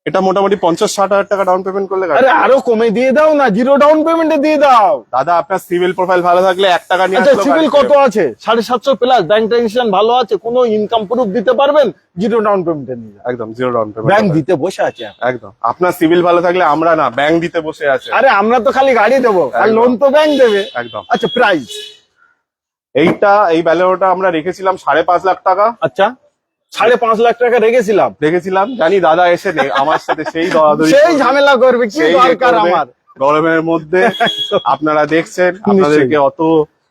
এটা মোটামুটি 50-60 হাজার টাকা ডাউন পেমেন্ট করলে গাড়ি। আরে আরো কমে দিয়ে দাও না, জিরো ডাউন পেমেন্টে দিয়ে দাও। দাদা আপনার সিভিল প্রোফাইল ভালো থাকলে 1 টাকা নিয়ে আচ্ছা আসলেও সিভিল গাড়ি কত পেয়ে আছে? 750 প্লাস, ব্যাংক ট্রানজাকশন ভালো আছে, কোনো ইনকাম প্রুফ দিতে পারবেন, জিরো ডাউন পেমেন্টে নিয়ে যাও। যাবেন। একদম জিরো ডাউন ব্যাংক পেমেন্ট, দিতে বসে আছে এখন। একদম। আপনার সিভিল ভালো থাকলে, আমরা না, ব্যাংক দিতে বসে আছে, আরে আমরা তো খালি গাড়ি দেবো, আর একদম। লোন তো ব্যাংক দেবে। একদম। আচ্ছা প্রাইস? এই ব্যালেনোটা আমরা রেখেছিলাম 5.5 লাখ টাকা, আচ্ছা 5.5 লাখ টাকা রেখেছিলাম। রেখেছিলাম, জানি দাদা এসে আমার সাথে সেই দরাদরি সেই করবে, ঝামেলা করবে, কি সেই দরকার করবে। আমার? গরমের মধ্যে আপনারা দেখছেন, আপনাদেরকে অত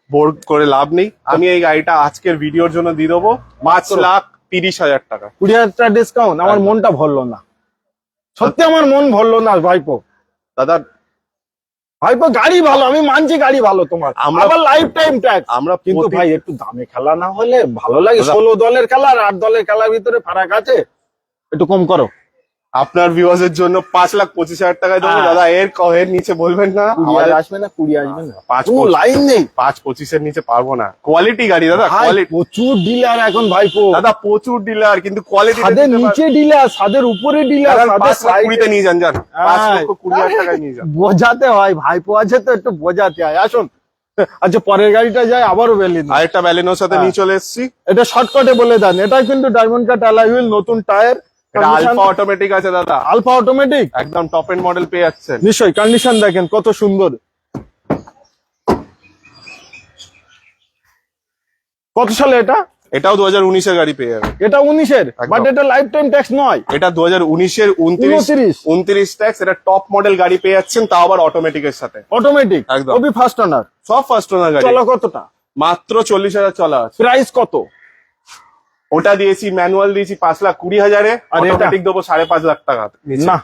বোর করে লাভ নেই। আমি এই গাড়িটা আজকের ভিডিওর জন্য দিয়ে দেবো 5,30,000 টাকা। 20,000 টাকা ডিসকাউন্ট। আমার একদম। মনটা ভরলো না, সত্যি আমার মন ভরলো না ভাইপো। দাদা ভাইপো গাড়ি ভালো, আমি মানছি গাড়ি ভালো তোমার, আমরা- আবার লাইফ টাইম ট্যাক্স। আমরা কিন্তু প্রতি- ভাই একটু দামে খেলা না হলে ভালো লাগে। দাদা- 16 দলের খেলা আর 8 দলের খেলার ভিতরে ফারাক আছে, একটু কম করো। আপনার ভিউয়ার্স এর জন্য 5,25,000 টাকায় দেবো। হ্যাঁ। দাদা এর নিচে বলবেন না, 20 আসবে না, 20 আসবে না, 5-25 কোনো লাইন নেই। 5-25-এর নিচে পারবো না। কোয়ালিটি গাড়ি দাদা, ভাই, কোয়ালিটি। প্রচুর ডিলার এখন ভাইপো, দাদা প্রচুর ডিলার, কিন্তু কোয়ালিটি ছাদের নিচে ডিলার, ছাদের উপরে ডিলার, ছাদের 5,20,000 নিয়ে যান, যান হ্যাঁ। 5,20,000 টাকায় নিয়ে যান। বোঝাতে হয়, ভাইপো আছে তো একটু বোঝাতে হয়। আসুন, আচ্ছা পরের গাড়িটা যায়, আবারও বেলি। আরেকটা ব্যালেনোর সাথে নিয়ে চলে এসেছি, এটা শর্টকাটে বলে দেন, এটা কিন্তু ডায়মন্ড কাট অ্যালয় হুইল, নতুন টায়ার, এটা আলফা অটোমেটিক আছে দাদা, আলফা অটোমেটিক, একদম টপ এন্ড মডেল পেয়ে যাচ্ছেন। নিশ্চয়ই। কন্ডিশন দেখেন কত সুন্দর। কত সালে এটা? এটাও 2019-এর গাড়ি পেয়ে যাবেন। এটা 19-এর, একদম। বাট এটা লাইফ টাইম ট্যাক্স নয়। এটা 2019-এর 29 ট্যাক্স, এটা টপ মডেল গাড়ি পেয়ে যাচ্ছেন, তাও আবার অটোমেটিকের সাথে, অটোমেটিক, একদম। ওবি ফার্স্ট ওনার, সব ফার্স্ট ওনার গাড়ি। চলো কতটা? মাত্র 40,000 চলা আছে। প্রাইস কত? ওটা দিয়েছি ম্যানুয়াল দিয়েছি 5,20,000 আর এটা? অটোমেটিক দেবো 5.5 লাখ টাকা। না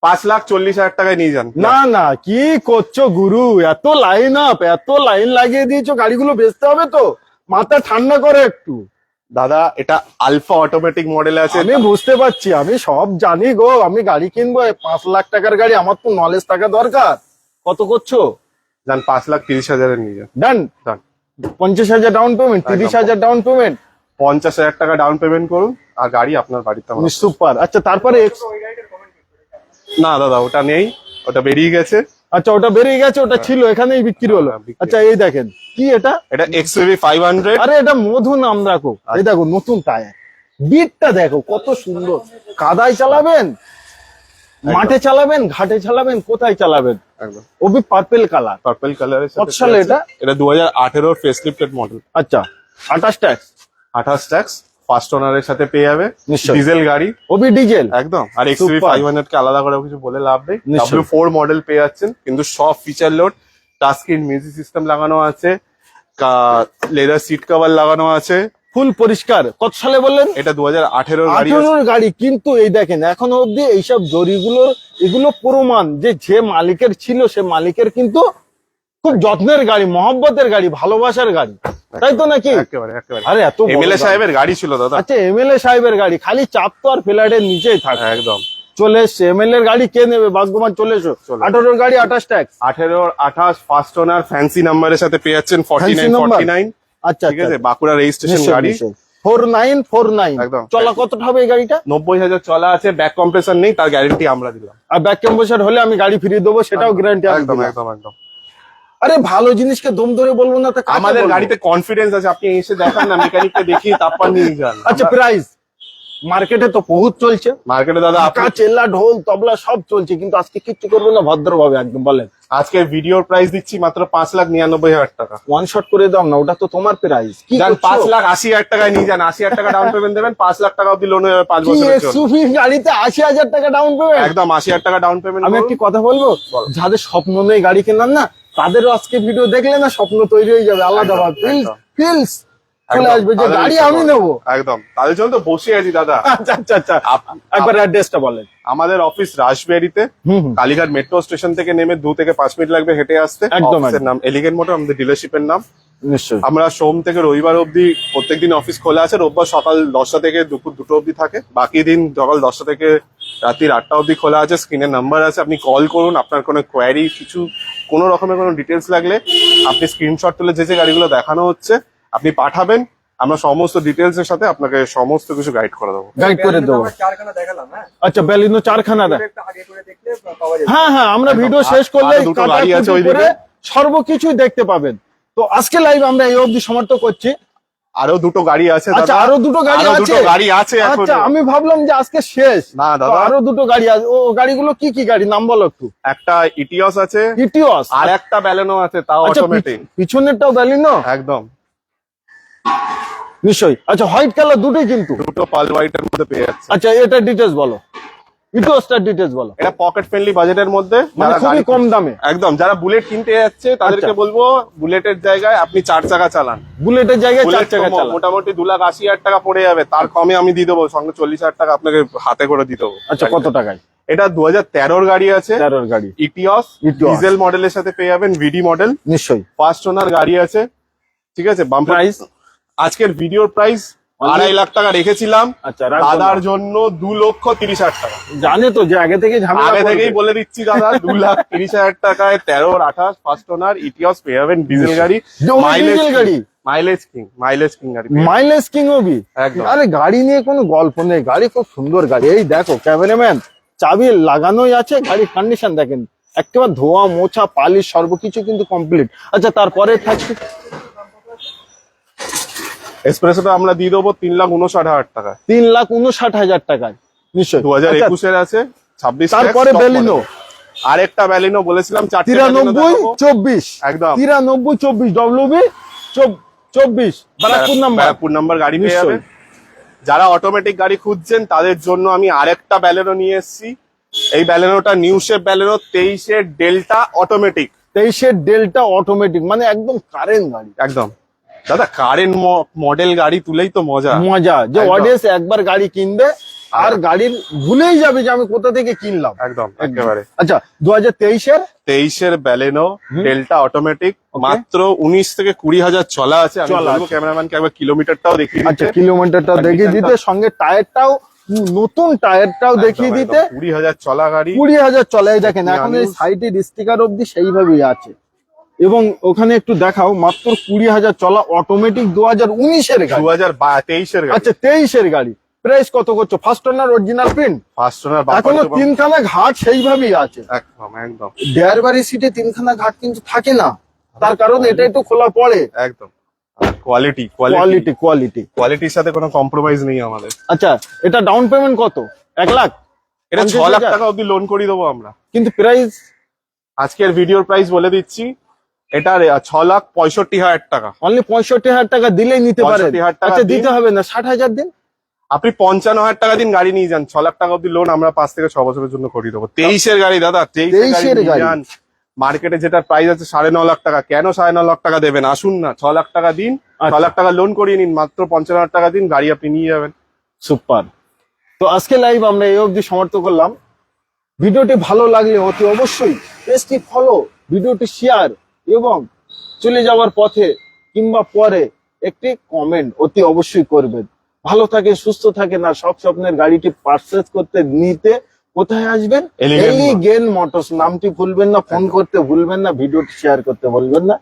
5,40,000 টাকায় নিয়ে যান। না না, কি করছো গুরু? এত লাইন আপ, এত লাইন লাগিয়ে দিয়েছো, গাড়িগুলো বেচতে হবে তো, মাথা ঠান্ডা করে একটু। দাদা এটা আলফা অটোমেটিক মডেল আছে। আমি বুঝতে পারছি, আমি সব জানি গো, আমি গাড়ি কিনবো 5 লাখ টাকার গাড়ি, আমার তো নলেজ থাকা দরকার। কত করছো? যান 5,30,000 নিয়ে যান। ডান। ডান। 50,000 ডাউন পেমেন্ট, 30,000 ডাউন পেমেন্ট, 50,000 টাকা ডাউন পেমেন্ট করুন আর গাড়ি আপনার বাড়িতে আমার। সুপার। আচ্ছা তারপরে না দাদা ওটা নেই, ওটা বেরিয়ে গেছে। আচ্ছা ওটা বেরিয়ে গেছে, ওটা ছিল এখানেই বিক্রি হলো। হ্যাঁ, বিক্রি। আচ্ছা এই দেখেন কি এটা? এটা XUV 500। আরে এটা মধু নাম রাখো। এই দেখো নতুন টায়ার, বিটটা দেখো কত সুন্দর। কাদায় চালাবেন, মাঠে চালাবেন, ঘাটে চালাবেন, কোথায় চালাবেন? একদম ওবি পার্পেল কালার। পার্পল কালারের কত সালে এটা? এটা 2018 ফেসলিফটেড মডেল। আচ্ছা 28 ট্যাক্স, 28 ট্যাক্স, ফার্স্ট ওনারের সাথে পেয়ে যাবে। নিশ্চয়ই। ডিজেল গাড়ি ওবি ডিজেল একদম। আর XUV Super। 500 কে আলাদা করে কিছু বলে লাভ নেই। নিশ্চয়ই। W4 মডেল পেয়ে যাচ্ছেন, কিন্তু সব feature load. Touch screen music system লাগানো আছে, লেদার সিট কভার লাগানো আছে। ফুল পরিষ্কার। কত সালে বললেন? এটা 2018 গাড়ি আছে। 18 গাড়ি, কিন্তু এই দেখেন এখনো অব্দি এইসব জরিগুলোর এগুলো প্রমাণ যে মালিকের ছিল, সে মালিকের কিন্তু খুব যত্নের গাড়ি, মহব্বতের গাড়ি, ভালোবাসার গাড়ি, তাই তো নাকি? একেবারে একেবারে। আরে এত বড় এমএলএ গাড়ি। সাহেবের গাড়ি ছিল দাদা। আচ্ছা এমএলএ সাহেবের গাড়ি, খালি চাপ তো আর ফ্ল্যাটের নিচেই থাকে। একদম চলে এসছে এমএলএ এর গাড়ি, কে নেবে? বাসগোমান চলে এসো। চলে। 18 গাড়ি 28 ট্যাক্স। 18 28 ফার্স্ট ওনার ফ্যান্সি নাম্বারের সাথে পেয়ে যাচ্ছেন Fancy 49 number? 49। আচ্ছা ঠিক আছে, বাঁকুড়া রেজিস্ট্রেশন নিশ্চয়ই, গাড়ি। নিশ্চয়ই। 4949 একদম। চলা কতটা হবে এই গাড়িটা? 90,000 চলা আছে, ব্যাক কম্প্রেসর নেই, তার গ্যারেন্টি আমরা দিলাম। আর ব্যাক কম্পোসার হলে আমি গাড়ি ফিরিয়ে দেবো, সেটাও গ্যারান্টি একদম একদম একদম। আরে ভালো জিনিসকে দম ধরে বলবো না তো কাকে আমাদের বলবো? গাড়িতে কনফিডেন্স আছে, আপনি এসে দেখান না, মেকানিককে দেখিয়ে তারপর নিয়ে যান। আচ্ছা প্রাইস, মার্কেটে তো বহুত চলছে, মার্কেটে দাদা ঢাকা, চেল্লা, ঢোল, তবলা সব চলছে, কিন্তু আজকে কিচ্ছু করবো না, ভদ্রভাবে একদম বলেন। আজকে ভিডিওর প্রাইস দিচ্ছি মাত্র 5,99,000 টাকা। ওয়ান শট করে দাও না, ওটা তো তোমার প্রাইস। কি যান করছো? 5,80,000 টাকায় নিয়ে যান। 80,000 টাকা ডাউন পেমেন্ট দেবেন, 5 লাখ টাকা অব্দি লোন হয়ে যাবে 5 কি বছরের জন্য। এক্সইউভি গাড়িতে 80,000 টাকা ডাউন পেমেন্ট? একদম 80,000 টাকা ডাউন পেমেন্ট। আমি একটি কথা বলবো, বলো। যাদের স্বপ্ন নেই গাড়ি কেনার না, তাদেরও আজকে ভিডিও দেখলে না স্বপ্ন তৈরি হয়ে যাবে আলাদা ভাবে। একদম, ফিলস চলে আসবে যে গাড়ি আমি নেবো। একদম, তাদের জন্য তো বসে আছি দাদা। আচ্ছা আচ্ছা আচ্ছা, একবার অ্যাড্রেসটা বলেন। আমাদের অফিস রাসবিহারীতে, হুম। কালীঘাট মেট্রো স্টেশন থেকে নেমে 2 থেকে 5 মিনিট লাগবে হেঁটে আসতে। একদম, অফিসের নাম এলিগেন্ট মোটর, আমাদের ডিলারশিপের নাম। নিশ্চয়ই। আমরা সোম থেকে রবিবার অবধি প্রত্যেকদিন অফিস খোলা আছে। রোববার সকাল 10টা থেকে দুপুর 2টো অবধি থাকে। বাকি দিন সকাল 10টা থেকে রাত্রি 8টা অবধি খোলা আছে। স্ক্রিনের নাম্বার আছে, আপনি কল করুন। আপনার কোনো কোয়ারি, কিছু কোনো রকমের কোনো ডিটেলস লাগলে আপনি স্ক্রিনশট তুলে যে গাড়িগুলো দেখানো হচ্ছে আপনি পাঠাবেন। আমরা সমস্ত ডিটেলস এর সাথে আপনাকে সমস্ত কিছু গাইড করে দেবো। গাইড করে দেবো। আচ্ছা ব্যালিনো 4খানা দেয়। হ্যাঁ হ্যাঁ, আমরা ভিডিও শেষ করলে আরো দুটো গাড়ি আছে ওইদিকে। সর্বকিছুই দেখতে পাবেন। তো আজকে লাইভ আমরা এই অবধি সমাপ্ত করছি। আরো দুটো গাড়ি আছে দাদা। আচ্ছা আরো দুটো গাড়ি আরো আছে? দুটো গাড়ি আছে এখনো। আচ্ছা আমি ভাবলাম যে আজকে শেষ। না তো দাদা, আরো দুটো গাড়ি আছে। ও গাড়িগুলো কি কি গাড়ি, নাম বলো একটু। একটা ইটিওস আছে, ইটিওস, আর একটা ব্যালেনো আছে, তাও আচ্ছা অটোমেটিক। পিছনেরটাও ব্যালিনো একদম নিশ্চয়ই। আচ্ছা হোয়াইট কালার দুটোই কিন্তু। দুটো পাল হোয়াইটের মধ্যে পেয়ে যাচ্ছে। আচ্ছা এটা ডিটেলস বলো, ইটিওসটার ডিটেলস বলো। এটা পকেট ফ্রেন্ডলি বাজেটের মধ্যে, মানে যারা খুবই গাড়ি- কম দামে। একদম, যারা বুলেট কিনতে যাচ্ছে তাদেরকে আচ্ছা। বলবো বুলেটের জায়গায় আপনি 4 চাকা চালান। বুলেটের জায়গায় 4 বুলেট চাকা তো চালা। মোটামুটি 2,80,000 টাকা পড়ে যাবে, তার কমে আমি দিয়ে দেবো। সঙ্গে 40,000 টাকা আপনাকে হাতে করে দিয়ে দেবো। আচ্ছা কত টাকায়? এটা 2013 গাড়ি আছে, 13 গাড়ি ইটিওস Etios। ডিজেল মডেলের সাথে পেয়ে যাবেন, ভিডি মডেল, নিশ্চয়ই। ফার্স্ট ওনার গাড়ি আছে। ঠিক আছে, বাম্পার প্রাইস আজকের ভিডিওর প্রাইস 2.5 লাখ টাকা রেখেছিলাম। আচ্ছা রাখবো দাদার না। জন্য 2,30,000 টাকা। জানে তো যে আগে থেকে ঝামেলা আগে করবে। থেকেই বলে দিচ্ছি দাদা, 2,30,000 টাকায় 13-28 ফার্স্ট ওনার ইটিওস পেয়ে যাবেন, ডিজেল গাড়ি। ডিজেল গাড়ি, মাইলেজ কিং গাড়ি। মাইলেজ কিং ওবি। একদম। আরে গাড়ি নিয়ে কোনো গল্প নেই, গাড়ি খুব সুন্দর গাড়ি। এই দেখো ক্যামেরাম্যান, চাবি লাগানোই আছে, গাড়ির কন্ডিশন দেখেন একেবারে ধোয়া মোছা পালিশ সর্বকিছু কিন্তু কমপ্লিট। আচ্ছা তারপরে থাকছে এসপ্রেসোটা আমরা দিয়ে দেবো 3,59,000 টাকা। 3,59,000 টাকায়। নিশ্চয়ই। 2021 আছে, 26 তারপরে বেলিনো আরেকটা বেলিনো বলেছিলাম 4টে 93-24, একদম 93-24 WB 24 Barrackpore number. Barrackpore number গাড়ি পেয়ে যাবে। নিশ্চয়ই। যারা অটোমেটিক গাড়ি খুঁজছেন তাদের জন্য আমি আরেকটা ব্যালেনো নিয়ে এসেছি। এই ব্যালেনোটা নিউ শেপ ব্যালেনো, 23-এর ডেল্টা অটোমেটিক। 23-এর ডেল্টা অটোমেটিক, মানে একদম কারেন্ট গাড়ি। একদম দাদা, কারেন্ট মডেল গাড়ি তুলেই তো মজা। মজা যে একদম। অডিয়েন্স একবার গাড়ি কিনবে আর গাড়ির ভুলেই যাবে যে আমি কোথা থেকে কিনলাম। একদম একেবারে। আচ্ছা, 2023-এর 23-এর ব্যালেনো ডেল্টা অটোমেটিক, Okay. মাত্র 19 থেকে 20,000 চলা আছে। আমি চলা বলবো আছে। ক্যামেরাম্যানকে একবার কিলোমিটারটাও দেখিয়ে আচ্ছা, দিতে। কিলোমিটারটা দেখিয়ে দিতে, সঙ্গে টায়ারটাও নতুন টায়ারটাও দেখিয়ে দিতে। 20,000 চলা গাড়ি। 20,000 চলাই দেখেন, আপনি এখন এই আনুন। সাইডের স্টিকার অবধি সেইভাবেই আছে। এবং ওখানে একটু দেখাও, মাত্র 20,000 চলা অটোমেটিক 2019-এর গাড়ি। 2023-এর গাড়ি। আচ্ছা, 23-এর গাড়ি। প্রাইস কত করছো? First owner, original print, first owner, এখনো তিনখানা ঘাট সেইভাবেই আছে। একদম একদম ড্রাইভারি সিটে তিনখানা ঘাট কিন্তু থাকে না, তার কারণ এটা একটু খোলা পড়ে। একদম। কোয়ালিটি কোয়ালিটি কোয়ালিটি কোয়ালিটির সাথে কোনো কম্প্রোমাইজ নেই আমাদের। আচ্ছা, এটা ডাউন পেমেন্ট কত? 1 লাখ? এটা 6 লাখ 50,000? টাকা অব্দি লোন করে দেবো আমরা। কিন্তু প্রাইস আজকের ভিডিওর প্রাইস বলে দিচ্ছি, এটার 6,65,000 টাকা। অনলি 65,000 টাকা দিলেই নিতে পারেন। 65,000 টাকা আচ্ছা, দিন। দিতে হবে না, 60,000 দিন। আপনি 55,000 টাকা দিন, গাড়ি নিয়ে যান। 6 লাখ টাকা অব্দি লোন আমরা 5 থেকে 6 বছরের জন্য করিয়ে দেবো। 23-এর গাড়ি দাদা, 23-এর গাড়ি। গাড়ি। মার্কেটে যেটা প্রাইস আছে 9.5 লাখ টাকা, কেন 9.5 লাখ টাকা দেবেন? আসুন না, 6 লাখ টাকা দিন, 6 লাখ টাকা লোন করিয়ে নিন, মাত্র 55,000 টাকা দিন, গাড়ি আপনি নিয়ে যাবেন। সুপার। তো আজকে লাইভ আমরা এই অবধি সমাপ্ত করলাম। ভিডিওটি ভালো লাগলে অতি অবশ্যই পেজটি ফলো, ভিডিওটি শেয়ার এবং চলে যাওয়ার পথে কিংবা পরে একটি কমেন্ট অতি অবশ্যই করবেন। ভালো থাকে, সুস্থ থাকে না, সব স্বপ্নের গাড়িটি পারচেজ করতে নিতে কোথায় আসবেন? Elegant elegant motors. নামটি ভুলবেন না, ফোন করতে ভুলবেন না, ভিডিওটি শেয়ার করতে ভুলবেন না।